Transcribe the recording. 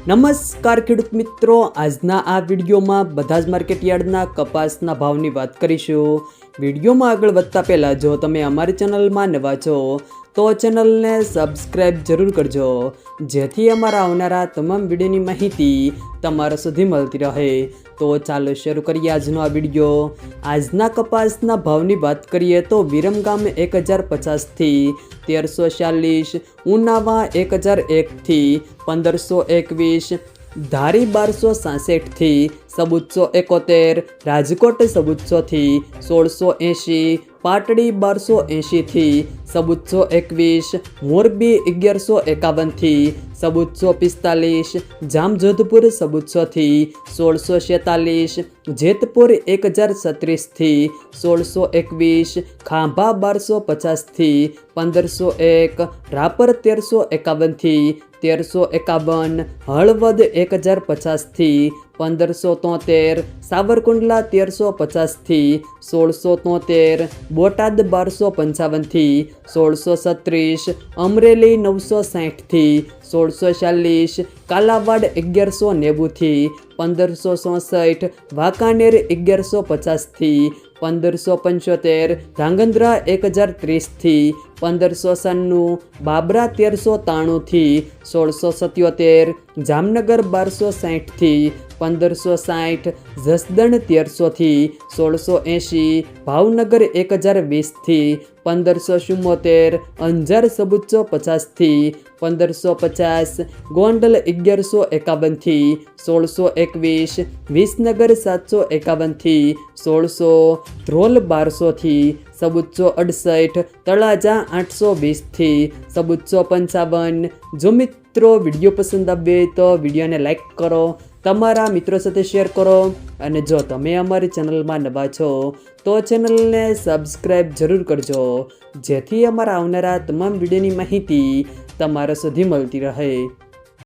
નમસ્કાર ખેડૂત મિત્રો, આજના આ વિડીયોમાં બધા જ માર્કેટયાર્ડના કપાસના ભાવની વાત કરીશું। વિડીયોમાં આગળ વધતા પહેલાં જો તમે અમારી ચેનલમાં નવા છો તો ચેનલને સબસ્ક્રાઈબ જરૂર કરજો, જેથી અમારા આવનારા તમામ વિડીયોની માહિતી તમારા સુધી મળતી રહે। તો ચાલો શરૂ કરીએ આજનો આ વિડીયો। આજના કપાસના ભાવની વાત કરીએ તો વિરમગામ 1050 થી 1340, ઉનાવા 1001 થી 1521, ધારી 1266 થી 1471, રાજકોટ 1400 થી 1680, પાટડી 1280 થી 1421, મોરબી 1151 થી 1445, જામજોધપુર 1400 થી 1646, જેતપુર 1036 થી 1621, ખાંભા 1250 થી 1501, રાપર 1351 થી 1351, હળવદ 1050 થી 1573, સાવરકુંડલા 1350 થી 1673, બોટાદ 1255 થી 1636, અમરેલી 960 થી 1640, કાલાવાડ 1190 થી 1567, વાંકાનેર 1150 થી 1575, ધ્રાંગધ્રા 1030 થી 1596, બાબરા 1393 થી 1677, જામનગર 1260 થી 1560, જસદણ 1300 થી 1680, ભાવનગર 1020 થી 1574, અંજાર 1450 થી 1550, ગોંડલ 1151 થી 1621, વિસનગર 751 થી 1600, ધ્રોલ 1200 થી 1468, તળાજા 820 થી 1455। જો મિત્રો વિડીયો પસંદ આવે તો વિડીયોને લાઈક કરો, તમારા મિત્રો સાથે શેર કરો, અને જો તમે અમારી ચેનલમાં નવા છો તો ચેનલને સબસ્ક્રાઈબ જરૂર કરજો, જેથી અમારા આવનારા તમામ વિડીયોની માહિતી તમારા સુધી મળતી રહે।